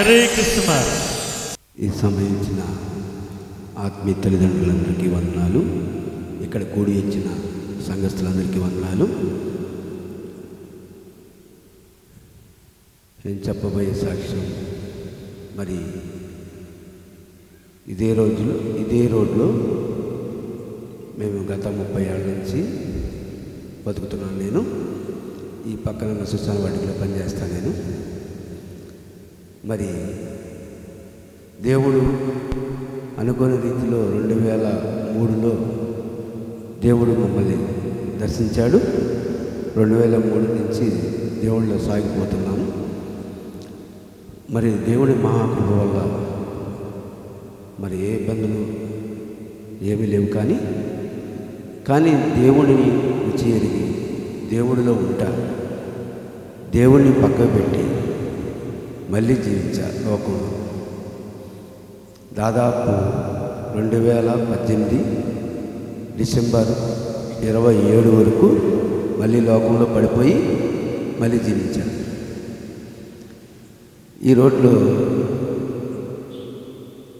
Merry Christmas. ఈ సమయించిన ఆత్మీయ తల్లిదండ్రులందరికీ వందనాలు. ఇక్కడ కూడి వచ్చిన సంఘస్థులందరికీ వందనాలు. నేను చెప్పబోయే సాక్ష్యం మరి ఇదే రోడ్లో మేము గత 30 ఏళ్ళ నుంచి బతుకుతున్నాను. నేను ఈ పక్కన సుశాన వాటిలో పనిచేస్తాను. నేను మరి దేవుడు అనుకోని రీతిలో 2003లో దేవుడు మమ్మల్ని దర్శించాడు. 2003 నుంచి దేవుళ్ళలో సాగిపోతున్నాము. మరి దేవుడి మహాకృప వల్ల మరి ఏ ఇబ్బందులు ఏమీ లేవు. కానీ దేవుడిని రుచి ఎరిగి దేవుడిలో ఉంటా, దేవుడిని పక్కకు పెట్టి మళ్ళీ జీవించా లోకంలో. దాదాపు 2018 డిసెంబర్ 27 వరకు మళ్ళీ లోకంలో పడిపోయి మళ్ళీ జీవించాను. ఈ రోడ్లో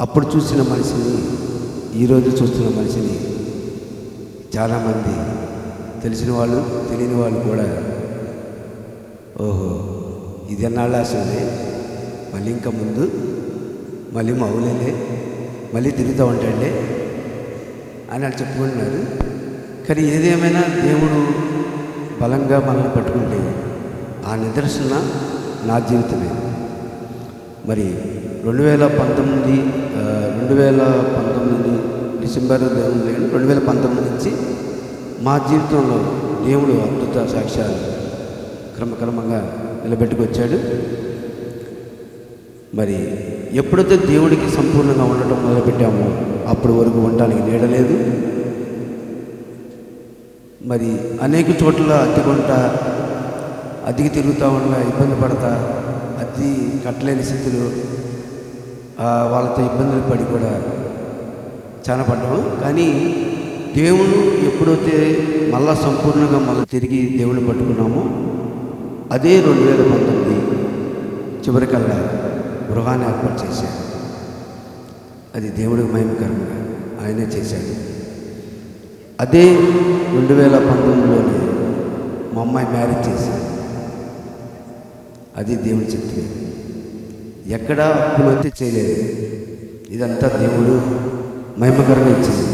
అప్పుడు చూసిన మనిషిని ఈరోజు చూస్తున్న మనిషిని చాలామంది తెలిసిన వాళ్ళు తెలియని వాళ్ళు కూడా ఓహో ఇది ఎన్నాళ్ళు అసలే మళ్ళీ ఇంకా ముందు మళ్ళీ మౌలేలే మళ్ళీ తిరుగుతూ ఉంటాడే అని వాళ్ళు చెప్పుకుంటున్నారు. కానీ ఏదేమైనా దేవుడు బలంగా మనల్ని పట్టుకుంటే ఆ నిదర్శన నా జీవితమే. మరి 2019 డిసెంబర్ 2019 నుంచి మా జీవితంలో దేవుడు అద్భుత సాక్ష్యాలు క్రమక్రమంగా నిలబెట్టుకొచ్చాడు. మరి ఎప్పుడైతే దేవుడికి సంపూర్ణంగా ఉండటం మొదలుపెట్టామో అప్పటి వరకు ఉండటానికి నీడలేదు. మరి అనేక చోట్ల అద్దెకి తిరుగుతూ ఉన్న ఇబ్బంది పడతా అద్దె కట్టలేని స్థితులు వాళ్ళతో ఇబ్బందులు పడి కూడా చాలా పడ్డాము. కానీ దేవుడు ఎప్పుడైతే మళ్ళా సంపూర్ణంగా మళ్ళీ తిరిగి దేవుడిని పట్టుకున్నామో అదే 2019 చివరికల్లా గృహాన్ని ఏర్పాటు చేశాడు. అది దేవుడికి మహిమకరంగా ఆయనే చేశాడు. అదే 2019లోనే మా అమ్మాయి మ్యారేజ్ చేశాడు. అది దేవుడి చిత్తం. ఎక్కడా అప్పులైతే చేయలేదు. ఇదంతా దేవుడు మహిమకరంగా ఇచ్చింది.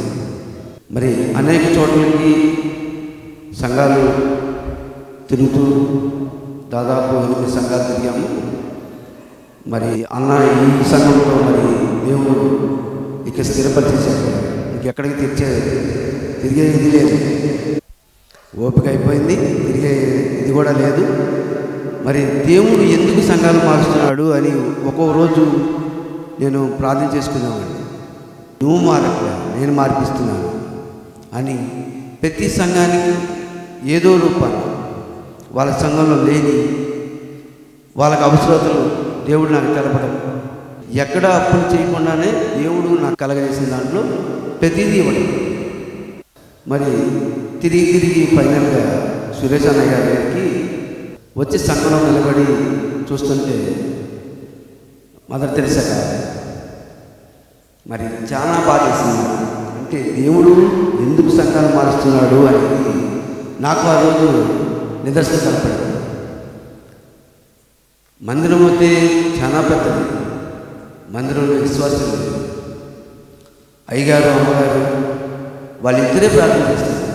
మరి అనేక చోట్లకి సంఘాలు తిరుగుతూ దాదాపు 8 సంఘాలు తిరిగాము. మరి అన్న ఈ సంఘంలో మరి దేవుడు ఇక స్థిరపరిచేశాడు. ఇంకెక్కడికి తిరిగే ఇది లేదు, ఓపిక అయిపోయింది, తిరిగే ఇది కూడా లేదు. మరి దేవుడు ఎందుకు సంఘాలు మారుస్తున్నాడు అని ఒక్కో రోజు నేను ప్రార్థన చేసుకున్నామండి. నువ్వు మారట్లే, నేను మార్పిస్తున్నాను అని ప్రతి సంఘానికి ఏదో రూపాన్ని వాళ్ళ సంఘంలో లేని వాళ్ళకి అవసరతలు దేవుడు నాకు తెలపడం, ఎక్కడ అప్పులు చేయకుండానే దేవుడు నాకు కలగజేసిన దాంట్లో ప్రతిదీ ఇవ్వడం. మరి తిరిగి ఫైనల్గా సురేష్ అన్నయ్య గారికి వచ్చి సంఘంలో నిలబడి చూస్తుంటే మదర్ తెరిసా గారు మరి చాలా బాధేసింది. అంటే దేవుడు ఎందుకు సంఘాలు మారుస్తున్నాడు అనేది నాకు ఆ రోజు నిదర్శనం కనపడింది. మందిరం అయితే చాలా పెద్దది, మందిరంలో విశ్వాసం లేదు. అయ్యగారు అమ్మగారు వాళ్ళిద్దరే ప్రార్థన చేస్తున్నారు,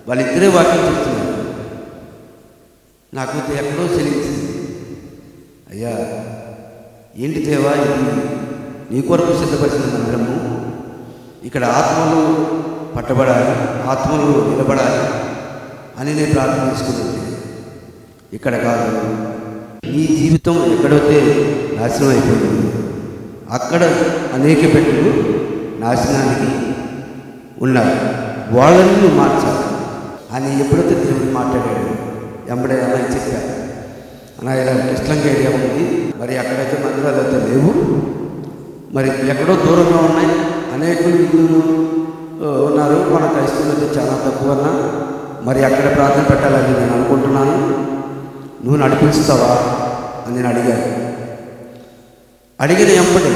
వాళ్ళిద్దరే వాక్యం చెప్తున్నారు. నాకు ఎక్కడో చెల్లించింది, అయ్యా ఏంటి దేవా ఇది నీ కొరకు సిద్ధపరిచిన మందిరము, ఇక్కడ ఆత్మలు పట్టబడాలి, ఆత్మలు నిలబడాలి అని నేను ప్రార్థన చేసుకున్నాను. ఇక్కడ కాదు, నీ జీవితం ఎక్కడైతే నాశనం అయిపోయింది అక్కడ అనేక పెట్టలు నాశనానికి ఉన్నారు, వాళ్ళని నువ్వు మార్చాలి అని ఎప్పుడైతే దేవుడు మాట్లాడాడు వెంబడే అలా చెప్పారు. అలా ఇలా కృష్ణంగా ఏరియా ఉంది, మరి అక్కడైతే మందిరాలు అయితే లేవు, మరి ఎక్కడో దూరంగా ఉన్నాయి, అనేకులు ఇల్లు ఉన్నారు, మన క్రైస్తవులు అయితే చాలా తక్కువన్నా, మరి అక్కడ ప్రార్థన పెట్టాలని నేను అనుకుంటున్నాను, నువ్వు నడిపిస్తావా అని నేను అడిగాను. అడిగిన ఎంపటి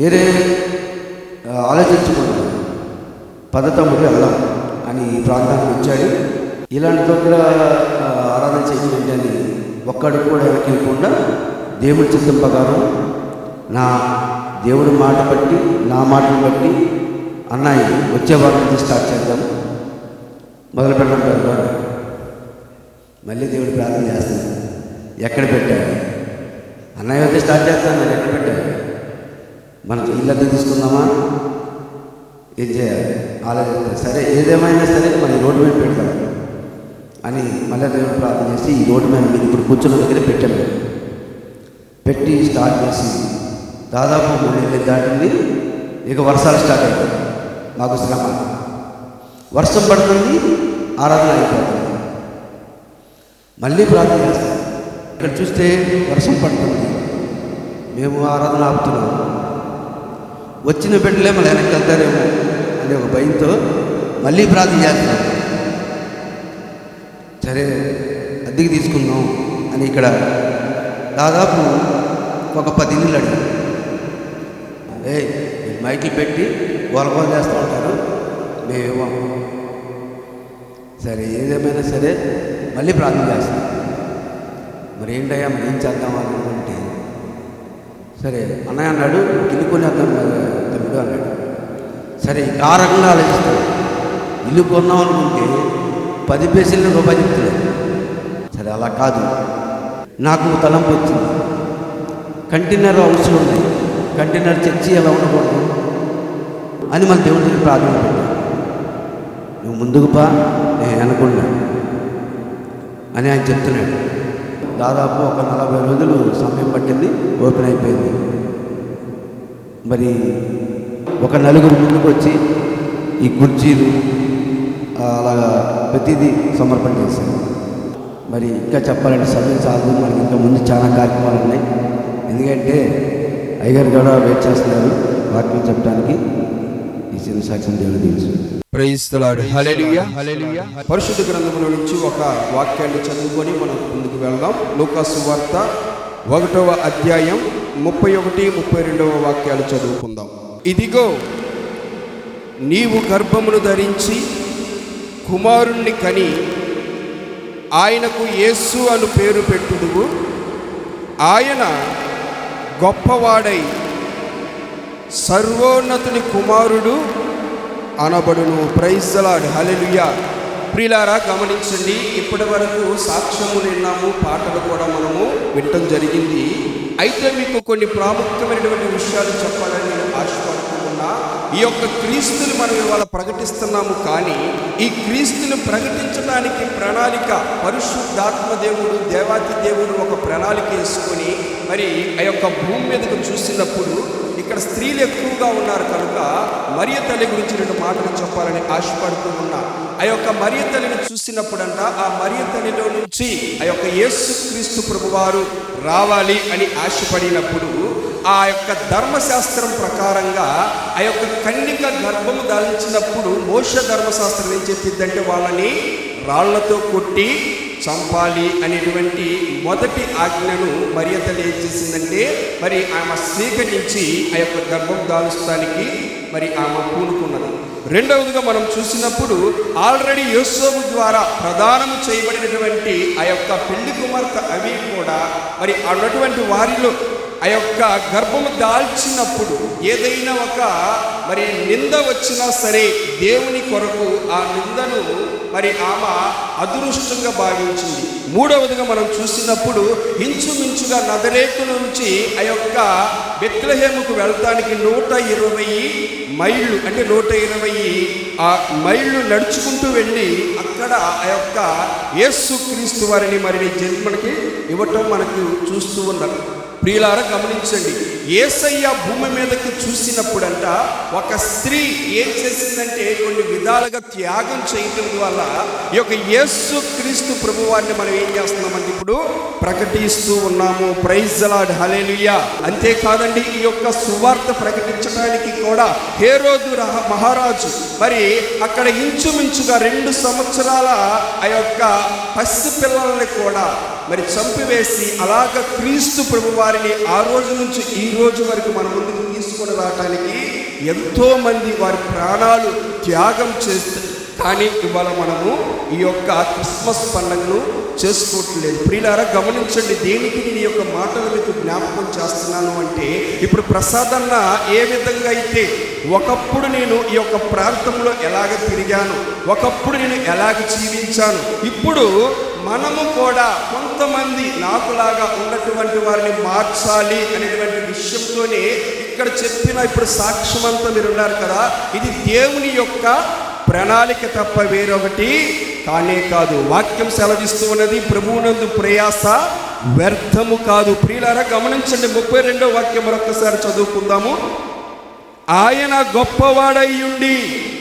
ఏరే ఆలోచించకుండా పదతమ్ముడు వెళ్దాం అని ఈ ప్రాంతానికి వచ్చాడు. ఇలాంటి దగ్గర ఆరాధన చేయండి అని ఒక్కడు కూడా వెనకకుండా దేవుడి చిత్తం ప్రకారం నా దేవుడి మాట బట్టి నా మాటను బట్టి అన్నయ్య వచ్చే వారం నుంచి స్టార్ట్ చేద్దాం మొదలు పెట్టడం. మళ్ళీ దేవుడు ప్రార్థన చేస్తాను, ఎక్కడ పెట్టాడు అన్నయ్య వచ్చి స్టార్ట్ చేస్తాను, నేను ఎక్కడ పెట్టాను, మనం ఇల్లంతా తీసుకుందామా, ఏం చేయాలి ఆలోచిస్తాను. సరే ఏదేమైనా సరే మన ఈ రోడ్డు మీద పెడతాం అని మళ్ళీ దేవుడు ప్రార్థన చేసి ఈ రోడ్డు మీద మీరు ఇప్పుడు కూర్చున్న దగ్గర పెట్టాను. పెట్టి స్టార్ట్ చేసి దాదాపు 3 నెలలు దాటింది. ఇక వర్షాలు స్టార్ట్ అవుతాయి, మాకు శ్రమ, వర్షం పడుతుంది, ఆరాధన అయిపోతుంది. మళ్ళీ ప్రార్థన చేస్తాం. ఇక్కడ చూస్తే వర్షం పడుతుంది, మేము ఆరాధన ఆపుతున్నాము. వచ్చిన బిడ్డలే మళ్ళీ వెనక్కి వెళ్తారేమో అనే ఒక భయంతో మళ్ళీ ప్రార్థన చేస్తున్నాం. సరే అద్దెకి తీసుకుందాం అని ఇక్కడ దాదాపు ఒక 10 ఇళ్ళు అడిగాం. మైకిల్ పెట్టి గోలగోల చేస్తూ ఉంటారు, మేమేమో సరే ఏదేమైనా సరే మళ్ళీ ప్రార్థన చేస్తాం. మరి ఏంటయ్యా మరి ఏం చేద్దాం అనుకుంటే సరే అన్నయ్య అన్నాడు, కిందుకొని అర్థం తమ్ముడు అన్నాడు. సరే ఆ రకంగా ఆలోచిస్తాడు. ఇల్లు కొన్నాం అనుకుంటే 10 పైసలు రూపాయి చెప్తున్నాడు. సరే అలా కాదు, నాకు తలంపు వచ్చింది, కంటైనర్ హౌస్లు ఉన్నాయి, కంటైనర్ చర్చి ఎలా ఉండకూడదు అని మన దేవుడి దగ్గర ప్రార్థన పెట్టాను. నువ్వు ముందుకు పా, నేను అనుకున్నాను అని ఆయన చెప్తున్నాడు. దాదాపు ఒక 40 రోజులు సమయం పట్టింది, ఓపెన్ అయిపోయింది. మరి ఒక 4 ముందుకు వచ్చి ఈ కుర్చీలు అలాగా ప్రతిదీ సమర్పణ చేశాను. మరి ఇంకా చెప్పాలంటే సమయం చాలు, మనకి ఇంకా ముందు చాలా కార్యక్రమాలు ఉన్నాయి. ఎందుకంటే అయ్యగారు కూడా వెయిట్ చేస్తున్నారు వాక్యం చెప్పడానికి. ఈ చిన్న సాక్ష్యం దేవుడు తెలుసు. Praise the Lord. హల్లెలూయా. పరిశుద్ధ గ్రంథంలో నుంచి ఒక వాక్యాన్ని చదువుకొని మనం ముందుకు వెళ్దాం. లూకా సువార్త 1వ అధ్యాయం 31, 32 వాక్యాలు చదువుకుందాం. ఇదిగో నీవు గర్భమును ధరించి కుమారుణ్ణి కని ఆయనకు యేసు అను పేరు పెట్టుదువు. ఆయన గొప్పవాడై సర్వోన్నతుని కుమారుడు అనబడును. Praise the Lord. హల్లెలూయా. ప్రియులారా గమనించండి, ఇప్పటి వరకు సాక్ష్యము విన్నాము, పాటలు కూడా మనము వినటం జరిగింది. అయితే మీకు కొన్ని ప్రాముఖ్యమైనటువంటి విషయాలు చెప్పాలని నేను ఆశపడుతున్నా. ఈ యొక్క క్రీస్తుని మనం ఇవాళ ప్రకటిస్తున్నాము, కానీ ఈ క్రీస్తుని ప్రకటించడానికి ప్రణాళిక పరిశుద్ధాత్మ దేవుడు, దేవాతి దేవుడు ఒక ప్రణాళిక వేసుకొని మరి ఆ యొక్క భూమి మీదకు చూసినప్పుడు ఇక్కడ స్త్రీలు ఎక్కువగా ఉన్నారు కనుక మరియ తల్లి గురించి 2 మాటలు చెప్పాలని ఆశపడుతూ ఉన్నా. ఆ యొక్క మరియ తల్లిని చూసినప్పుడంట ఆ మరియ తల్లిలో నుంచి ఆ యొక్క యేసుక్రీస్తు ప్రభువారు రావాలి అని ఆశపడినప్పుడు ఆ యొక్క ధర్మశాస్త్రం ప్రకారంగా ఆ యొక్క కన్యక గర్భము దాల్చినప్పుడు మోషే ధర్మశాస్త్రం ఏం చెప్పిద్దంటే వాళ్ళని రాళ్లతో కొట్టి చంపాలి అనేటువంటి మొదటి ఆజ్ఞను మరియ తల్లి ఏం చేసిందంటే మరి ఆమె స్వీకరించి ఆ యొక్క గర్భం దాల్చడానికి మరి ఆమె పూనుకున్నది. రెండవదిగా మనం చూసినప్పుడు ఆల్రెడీ యోసేపు ద్వారా ప్రదానము చేయబడినటువంటి ఆ యొక్క పెళ్లి కుమార్తె అవి కూడా మరి అన్నటువంటి వారిలో ఆ యొక్క గర్భము దాల్చినప్పుడు ఏదైనా ఒక మరి నింద వచ్చినా సరే దేవుని కొరకు ఆ నిందను మరి ఆమె అదృష్టంగా భావించింది. మూడవదిగా మనం చూసినప్పుడు ఇంచుమించుగా నజరేతు నుంచి ఆ యొక్క బెత్లెహేముకు వెళ్ళటానికి 120 మైళ్ళు అంటే 120 ఆ మైళ్ళు నడుచుకుంటూ వెళ్ళి అక్కడ ఆ యొక్క యేసుక్రీస్తు వారిని మరి జన్మకి ఇవ్వటం మనకు చూస్తూ ఉన్నాం. ప్రియులారా గమనించండి, యేసయ్య భూమి మీదకి చూసినప్పుడంట ఒక స్త్రీ ఏం చేసిందంటే కొన్ని విధాలుగా త్యాగం చేయటం వల్ల ఈ యొక్క యేసుక్రీస్తు ప్రభువారిని మనం ఏం చేస్తున్నామంటే ఇప్పుడు ప్రకటిస్తూ ఉన్నాము. Praise the Lord. హల్లెలూయా. అంతేకాదండి, ఈ యొక్క సువార్త ప్రకటించడానికి కూడా హేరోదు మహారాజు మరి అక్కడ ఇంచుమించుగా 2 సంవత్సరాల ఆ యొక్క పసి పిల్లల్ని కూడా మరి చంపివేసి అలాగ క్రీస్తు ప్రభు వారిని ఆ రోజు నుంచి ఈ రోజు వరకు మన ముందుకు తీసుకొని రావటానికి ఎంతోమంది వారి ప్రాణాలు త్యాగం చేస్తారు. కానీ ఇవాళ మనము ఈ యొక్క క్రిస్మస్ పండుగను చేసుకోవట్లేదు. ప్రియులారా గమనించండి, దేనికి నేను ఈ యొక్క మాటలు మీకు జ్ఞాపకం చేస్తున్నాను అంటే, ఇప్పుడు ప్రసాదన్న ఏ విధంగా అయితే ఒకప్పుడు నేను ఈ యొక్క ప్రాంతంలో ఎలాగ తిరిగాను, ఒకప్పుడు నేను ఎలాగ జీవించాను, ఇప్పుడు మనము కూడా కొంతమంది నాకులాగా ఉన్నటువంటి వారిని మార్చాలి అనేటువంటి విషయంతోనే ఇక్కడ చెప్పిన ఇప్పుడు సాక్ష్యం అంతా మీరు ఉన్నారు కదా, ఇది దేవుని యొక్క ప్రణాళిక తప్ప వేరొకటి కానే కాదు. వాక్యం సెలవిస్తూ ఉన్నది, ప్రభువునందు ప్రయాస వ్యర్థము కాదు. ప్రియులారా గమనించండి, 32వ వాక్యం మరొకసారి చదువుకుందాము. ఆయన గొప్పవాడయ్యుండి,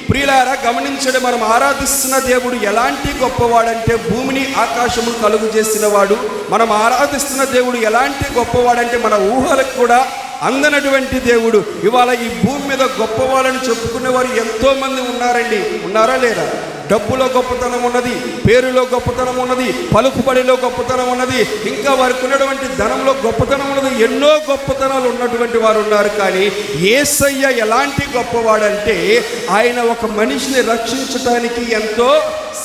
ప్రియులారా గమనించండి, మనం ఆరాధిస్తున్న దేవుడు ఎలాంటి గొప్పవాడంటే భూమిని ఆకాశము కలుగు చేసిన వాడు. మనం ఆరాధిస్తున్న దేవుడు ఎలాంటి గొప్పవాడంటే మన ఊహలకు కూడా అందనటువంటి దేవుడు. ఇవాళ ఈ భూమి మీద గొప్పవాళ్ళని చెప్పుకునేవారు ఎంతోమంది ఉన్నారండి. ఉన్నారా లేరా? డబ్బులో గొప్పతనం ఉన్నది, పేరులో గొప్పతనం ఉన్నది, పలుకుబడిలో గొప్పతనం ఉన్నది, ఇంకా వారికి ఉన్నటువంటి ధనంలో గొప్పతనం ఉన్నది, ఎన్నో గొప్పతనాలు ఉన్నటువంటి వారు ఉన్నారు. కానీ యేసయ్య ఎలాంటి గొప్పవాడంటే ఆయన ఒక మనిషిని రక్షించడానికి ఎంతో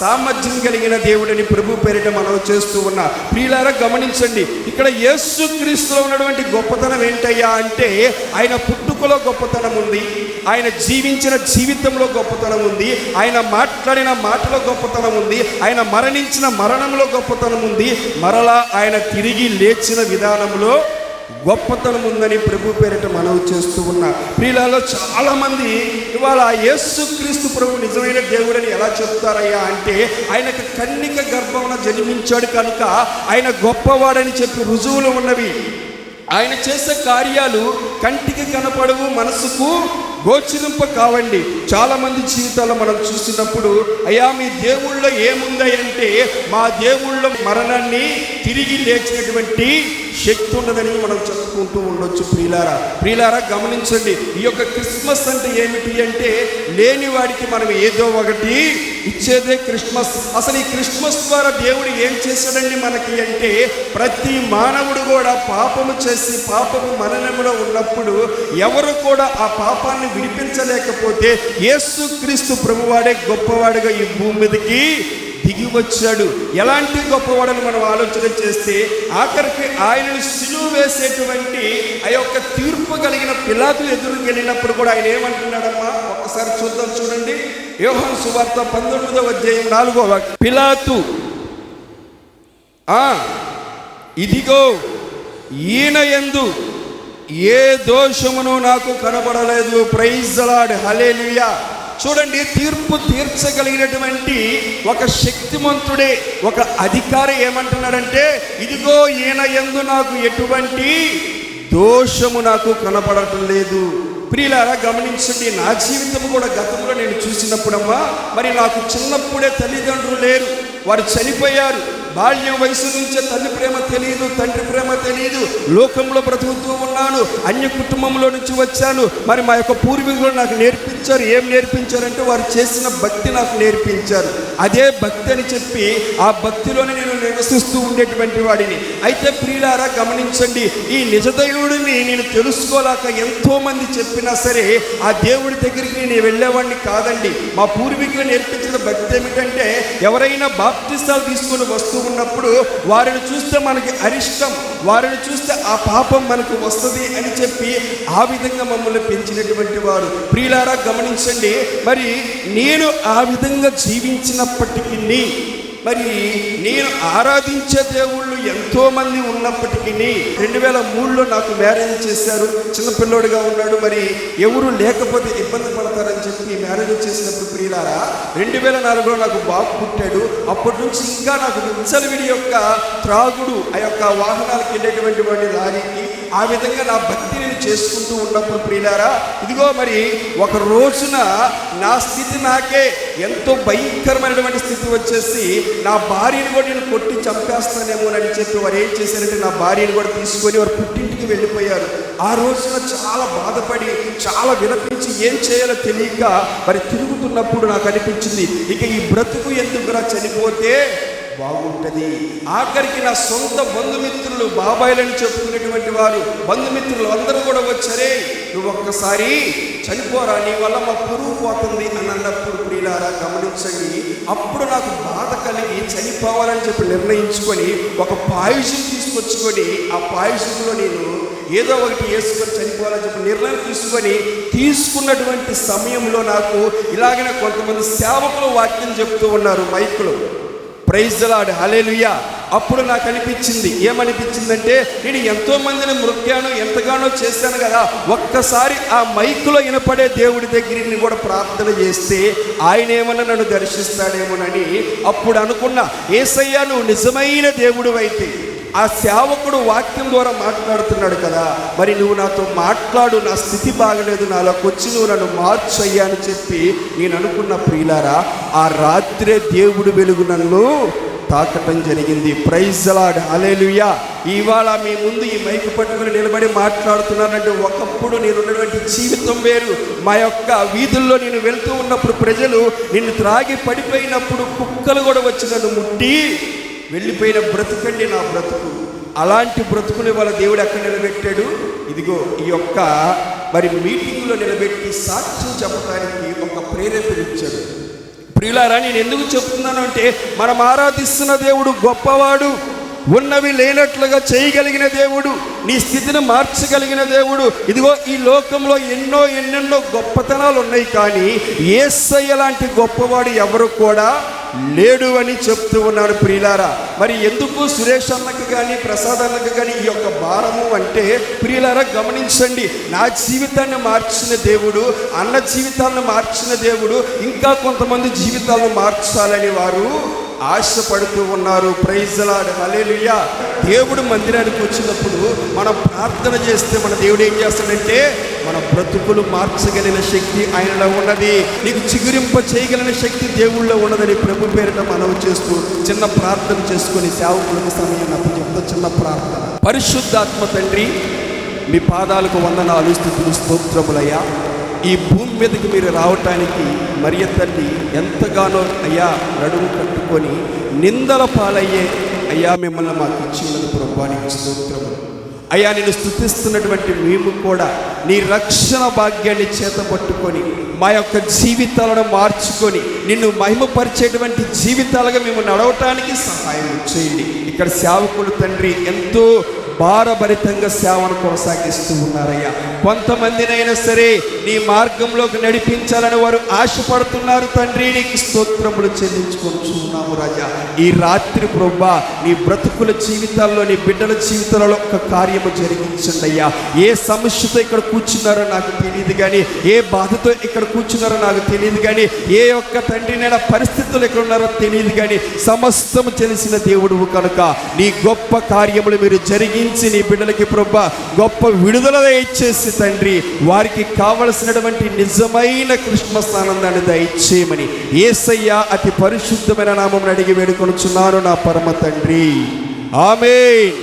సామర్థ్యం కలిగిన దేవుడిని ప్రభు పేరిట మనం చేస్తూ ఉన్నా. ప్రియులారా గమనించండి, ఇక్కడ యేసు క్రీస్తులో ఉన్నటువంటి గొప్పతనం ఏంటయ్యా అంటే ఆయన పుట్టుకలో గొప్పతనం ఉంది, ఆయన జీవించిన జీవితంలో గొప్పతనం ఉంది, ఆయన మాట్లాడిన మాటలో గొప్పతనం ఉంది, ఆయన మరణించిన మరణంలో గొప్పతనం ఉంది, మరలా ఆయన తిరిగి లేచిన విధానంలో గొప్పతనం ఉందని ప్రభు పేరిట మనవి చేస్తూ ఉన్నా. ప్రియులలో చాలామంది ఇవాళ యేసుక్రీస్తు ప్రభు నిజమైన దేవుడని ఎలా చెప్తారయ్యా అంటే ఆయనకు కన్నిక గర్భమున జన్మించాడు కనుక ఆయన గొప్పవాడని చెప్పి రుజువులు ఉన్నవి. ఆయన చేసే కార్యాలు కంటికి కనపడవు, మనసుకు గోచరింప కావండి. చాలామంది జీవితాల్లో మనం చూసినప్పుడు అయ్యా మీ దేవుళ్ళో ఏముందంటే మా దేవుళ్ళో మరణాన్ని తిరిగి లేచినటువంటి శక్తి ఉన్నదని మనం చెప్పుకుంటూ ఉండొచ్చు. ప్రియులారా గమనించండి, ఈ యొక్క క్రిస్మస్ అంటే ఏమిటి అంటే లేని వాడికి మనం ఏదో ఒకటి ఇచ్చేదే క్రిస్మస్. అసలు ఈ క్రిస్మస్ ద్వారా దేవుడు ఏం చేశాడండి మనకి అంటే ప్రతి మానవుడు కూడా పాపము చేసి పాపము మరణంలో ఉన్నప్పుడు ఎవరు కూడా ఆ పాపాన్ని విడిపించలేకపోతే యేసుక్రీస్తు ప్రభువాడే గొప్పవాడుగా ఈ భూమి మీదకి దిగి వచ్చాడు. ఎలాంటి గొప్పవాడని మనం ఆలోచన చేస్తే ఆఖరికి ఆయనను సిలువ వేసేటువంటి ఆ యొక్క తీర్పు కలిగిన పిలాతు ఎదురుకు వెళ్ళినప్పుడు కూడా ఆయన ఏమంటున్నాడమ్మా ఒక్కసారి చూద్దాం. చూడండి, యోహాను సువార్త 19వ అధ్యాయం 4వ వాక్యం. పిలాతు ఇదిగో ఈయన యందు ఏ దోషమును నాకు కనబడలేదు. ప్రైజ్ ది లార్డ్, హల్లెలూయా. చూడండి, తీర్పు తీర్చగలిగినటువంటి ఒక శక్తిమంతుడే, ఒక అధికారి ఏమంటున్నాడంటే ఇదిగో ఈయన యందు నాకు ఎటువంటి దోషము నాకు కనపడటం లేదు. ప్రియులారా గమనించండి, నా జీవితం కూడా గతంలో నేను చూసినప్పుడమ్మా మరి నాకు చిన్నప్పుడే తల్లిదండ్రులు లేరు, వారు చనిపోయారు. బాల్యం వయసు నుంచే తల్లి ప్రేమ తెలియదు, తండ్రి ప్రేమ తెలియదు, లోకంలో బ్రతుకుతూ ఉన్నాను, అన్య కుటుంబంలో నుంచి వచ్చాను. మరి మా యొక్క పూర్వీకులు నాకు నేర్పించారు. ఏం నేర్పించారంటే వారు చేసిన భక్తి నాకు నేర్పించారు. అదే భక్తి అని చెప్పి ఆ భక్తిలోనే నేను నివసిస్తూ ఉండేటువంటి వాడిని. అయితే ప్రియులారా గమనించండి, ఈ నిజదైవుడిని నేను తెలుసుకోలేక ఎంతోమంది చెప్పినా సరే ఆ దేవుడి దగ్గరికి నేను వెళ్ళేవాడిని కాదండి. మా పూర్వీకులు నేర్పించిన భక్తి ఏమిటంటే ఎవరైనా బాప్తిస్తాలు తీసుకొని వస్తూ ఉన్నప్పుడు వారిని చూస్తే మనకి అరిష్టం, వారిని చూస్తే ఆ పాపం మనకు వస్తుంది అని చెప్పి ఆ విధంగా మమ్మల్ని పెంచినటువంటి వారు. ప్రియులారా గమనించండి, మరి నేను ఆ విధంగా జీవించినప్పటికీ మరి నేను ఆరాధించే దేవుళ్ళు ఎంతోమంది ఉన్నప్పటికీ 2003లో నాకు మ్యారేజ్ చేశారు. చిన్నపిల్లోడిగా ఉన్నాడు, మరి ఎవరు లేకపోతే ఇబ్బంది పడతారని చెప్పి మ్యారేజ్ చేసినప్పుడు ప్రియులారా 2004లో నాకు బాబు పుట్టాడు. అప్పటి నుంచి ఇంకా నాకు విచ్చలవిడి యొక్క త్రాగుడు, ఆ యొక్క వాహనాలకు వెళ్ళేటువంటి వాడి లారీకి, ఆ విధంగా నా భక్తి నేను చేసుకుంటూ ఉన్నప్పుడు ప్రియులారా ఇదిగో మరి ఒక రోజున నా స్థితి నాకే ఎంతో భయంకరమైనటువంటి స్థితి వచ్చేసి నా భార్యను కూడా నేను కొట్టి చంపేస్తానేమోనని చెప్పి వారు ఏం చేశారంటే నా భార్యను కూడా తీసుకొని వారు పుట్టింటికి వెళ్ళిపోయారు. ఆ రోజున చాలా బాధపడి చాలా విలపించి ఏం చేయాలో తెలియక మరి తిరుగుతున్నప్పుడు నాకు అనిపించింది, ఇక ఈ బ్రతుకు ఎందుకురా, చనిపోతే బాగుంటుంది. ఆఖరికి నా సొంత బంధుమిత్రులు, బాబాయిలని చెప్పుకునేటువంటి వారు బంధుమిత్రులు అందరూ కూడా వచ్చారే, నువ్వు ఒక్కసారి చనిపోరా, నీ వల్ల మా పురుగు పోతుంది అని అన్నప్పుడు ప్రియులారా గమనించండి, అప్పుడు నాకు బాధ కలిగి చనిపోవాలని చెప్పి నిర్ణయించుకొని ఒక పాయసం తీసుకొచ్చుకొని ఆ పాయసంలో నేను ఏదో ఒకటి వేసుకొని చనిపోవాలని చెప్పి నిర్ణయం తీసుకున్నటువంటి సమయంలో నాకు ఇలాగనే కొంతమంది సేవకులు వాక్యం చెప్తూ ఉన్నారు మైకులో. ప్రైజ్ ది లార్డ్, హల్లెలూయా. అప్పుడు నాకు అనిపించింది, ఏమనిపించిందంటే, నేను ఎంతో మందిని మృక్కాను, ఎంతగానో చేశాను కదా, ఒక్కసారి ఆ మైకులో వినపడే దేవుడి దగ్గరికి కూడా ప్రార్థన చేస్తే ఆయన ఏమన్నా నన్ను దర్శిస్తాడేమోనని అప్పుడు అనుకున్నా. యేసయ్య, నువ్వు నిజమైన దేవుడు అయితే, ఆ సేవకుడు వాక్యం ద్వారా మాట్లాడుతున్నాడు కదా, మరి నువ్వు నాతో మాట్లాడు, నా స్థితి బాగలేదు, నాలోకి వచ్చి నువ్వు నన్ను మార్చయ్యా అని చెప్పి నేను అనుకున్న ప్రియులారా, ఆ రాత్రే దేవుడు వెలుగు నన్ను తాకటం జరిగింది. ప్రైజ్ ది లార్డ్, హల్లెలూయా. ఇవాళ మీ ముందు ఈ మైకు పట్టుకుని నిలబడి మాట్లాడుతున్నానంటే, ఒకప్పుడు నేనున్నటువంటి జీవితం వేరు. మా యొక్క వీధుల్లో నేను వెళ్తూ ఉన్నప్పుడు ప్రజలు నిన్ను త్రాగి పడిపోయినప్పుడు కుక్కలు కూడా వచ్చి నన్ను ముట్టి వెళ్ళిపోయిన బ్రతుకండి నా బ్రతుకు. అలాంటి బ్రతుకుని వాళ్ళ దేవుడు ఎక్కడ నిలబెట్టాడు? ఇదిగో ఈ యొక్క మరి మీటింగ్లో నిలబెట్టి సాక్ష్యం చెప్పడానికి ఒక ప్రేరేపణ ఇచ్చాడు. ప్రియులారా, నేను ఎందుకు చెప్తున్నాను అంటే, మనం ఆరాధిస్తున్న దేవుడు గొప్పవాడు, ఉన్నవి లేనట్లుగా చేయగలిగిన దేవుడు, నీ స్థితిని మార్చగలిగిన దేవుడు. ఇదిగో ఈ లోకంలో ఎన్నెన్నో గొప్పతనాలు ఉన్నాయి, కానీ యేసయ్య లాంటి గొప్పవాడు ఎవరు కూడా లేడు అని చెప్తూ ఉన్నాడు. ప్రియులారా, మరి ఎందుకు సురేష్ అన్నకు కానీ ప్రసాద్ అన్నకు కానీ ఈ యొక్క భారము అంటే, ప్రియులారా గమనించండి, నా జీవితాన్ని మార్చిన దేవుడు, అన్న జీవితాలను మార్చిన దేవుడు ఇంకా కొంతమంది జీవితాలను మార్చాలని వారు ఆశపడుతూ ఉన్నారు. ప్రైజ్ ది లార్డ్, హల్లెలూయా. దేవుడు మందిరానికి వచ్చినప్పుడు మనం ప్రార్థన చేస్తే మన దేవుడు ఏం చేస్తాడంటే, మన బ్రతుకులు మార్చగలిగిన శక్తి ఆయనలో ఉన్నది, నీకు చిగురింప చేయగలిగిన శక్తి దేవుళ్ళో ఉన్నదని ప్రభు పేరిట మనవి చేస్తూ చిన్న ప్రార్థన చేసుకొని సేవకులకు సమయం చెప్తా. చిన్న ప్రార్థన. పరిశుద్ధాత్మ తండ్రి, మీ పాదాలకు వందనాలు, స్తుతులు, స్తోత్రములయ్యా. ఈ భూమి మీదకి మీరు రావటానికి మరియ తల్లి ఎంతగానో అయ్యా నడుము కట్టుకొని నిందల పాలయ్యే అయ్యా మిమ్మల్ని మాకు ఇచ్చినది ప్రభువానికి స్తోత్రము. అయ్యా, నేను స్తుతిస్తున్నటువంటి మేము కూడా నీ రక్షణ భాగ్యాన్ని చేతపట్టుకొని మా యొక్క జీవితాలను మార్చుకొని నిన్ను మహిమపరిచేటువంటి జీవితాలుగా మేము నడవటానికి సహాయం చేయండి. ఇక్కడ సేవకులు తండ్రి ఎంతో భారభరితంగా సేవను కొనసాగిస్తూ ఉన్నారయ్యా. కొంతమందినైనా సరే నీ మార్గంలోకి నడిపించాలని వారు ఆశపడుతున్నారు తండ్రి, నీకు స్తోత్రములు చెల్లించుకుంటున్నాము రాజా. ఈ రాత్రి ప్రభువా, నీ బ్రతుకుల జీవితాల్లో, నీ బిడ్డల జీవితాలలో ఒక కార్యము జరిగించండి అయ్యా. ఏ సమస్యతో ఇక్కడ కూర్చున్నారో నాకు తెలియదు కానీ, ఏ బాధతో ఇక్కడ కూర్చున్నారో నాకు తెలియదు కానీ, ఏ యొక్క తండ్రి నేను పరిస్థితులు ఎక్కడ ఉన్నారో తెలియదు కానీ, సమస్తము తెలిసిన దేవుడువు కనుక నీ గొప్ప కార్యములు మీరు జరిగించి నీ బిడ్డలకి ప్రభువా గొప్ప విడుదల ఇచ్చేసి తండ్రి, వారికి కావలసినటువంటి నిజమైన క్రిస్మస్ ఆనందాన్ని దయచేయమని యేసయ్య అతి పరిశుద్ధమైన నామం అడిగి వేడుకొనుచున్నాను నా పరమ తండ్రి, ఆమేన్.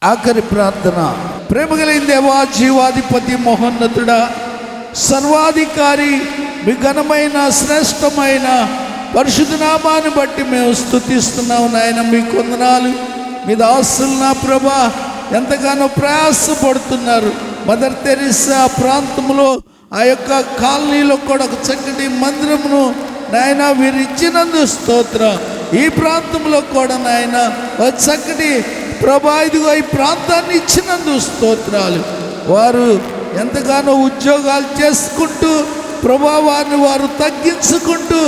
ఆఖరి ప్రార్థన. ప్రేమ కలిగిన దేవా, జీవాధిపతి, మహోన్నతుడా, సర్వాధికారి, మీ ఘనమైన శ్రేష్టమైన పరిశుద్ధ నామాన్ని బట్టి మేము స్తుతిస్తున్నాము నాయన. మీకు వందనాలు. మీ దాసులు నా ప్రభా ఎంతగానో ప్రయాసపడుతున్నారు. మదర్ తెరీసా ప్రాంతంలో ఆ యొక్క కాలనీలో కూడా ఒక చక్కటి మందిరమును నాయన వీరు ఇచ్చినందు స్తోత్రం. ఈ ప్రాంతంలో కూడా నాయన ఒక చక్కటి ప్రభా ఇదిగో ఈ ప్రాంతాన్ని ఇచ్చినందుకు స్తోత్రాలు. వారు ఎంతగానో ఉద్యోగాలు చేసుకుంటూ ప్రభా వారిని వారు తగ్గించుకుంటూ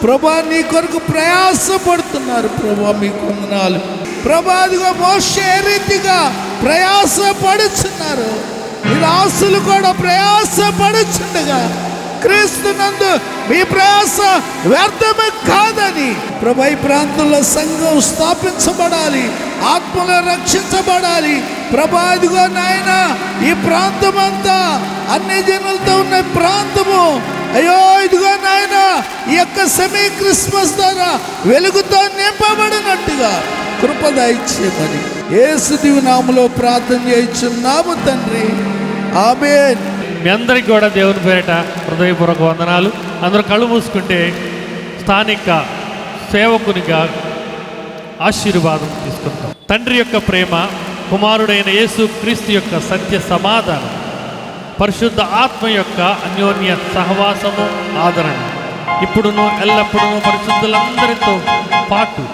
ప్రభా నీ కొరకు ప్రయాసపడుతున్నారు. ప్రభా మీకు వందనాలు. ప్రభా ఇదిగో మోషే ఏ రీతిగా ప్రయాసపడుచున్నారు, మీ దాసులు కూడా ప్రయాసపడుచుండగా క్రీస్తునందు మీ ప్రయాస వ్యర్థమే కాదని ప్రభా ఈ ప్రాంతంలో సంఘం స్థాపించబడాలి, ఆత్మలో రక్షించబడాలి. ప్రభా ఇదిగో నాయన ఈ ప్రాంతం అంతా అన్ని జనులతో ఉన్న ప్రాంతము అయ్యో ఇదిగో నాయన ఈ యొక్క సెమీ క్రిస్మస్ ద్వారా వెలుగుతో నింపబడినట్టుగా కృప దయచేయమని యేసు దివ్య నామములో ప్రార్థన చేయుచున్నాము తండ్రి, ఆమేన్. మీ అందరికీ కూడా దేవుని పేరిట హృదయపూర్వక వందనాలు. అందరూ కళ్ళు మూసుకుంటే స్థానిక సేవకునిగా ఆశీర్వాదం తీసుకుంటాం. తండ్రి యొక్క ప్రేమ, కుమారుడైన యేసు క్రీస్తు యొక్క సత్య సమాధానం, పరిశుద్ధ ఆత్మ యొక్క అన్యోన్య సహవాసము, ఆదరణ ఇప్పుడును ఎల్లప్పుడూ పరిశుద్ధులందరితో పాటు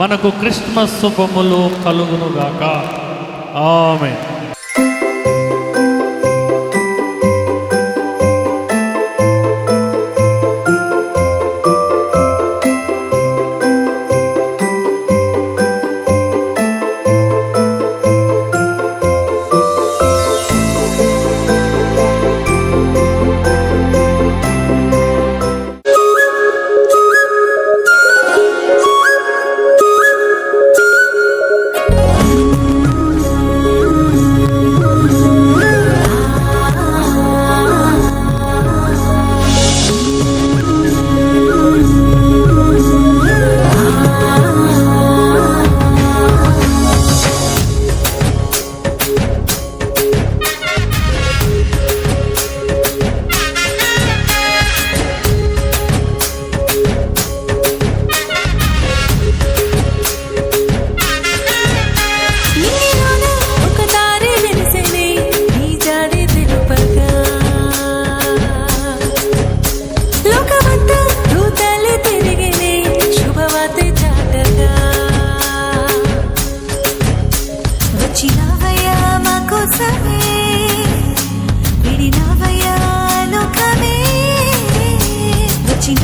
మనకు క్రిస్మస్ శుభములు కలుగునుగాక. ఆమేన్. విడినవయా లోకమే వచ్చిన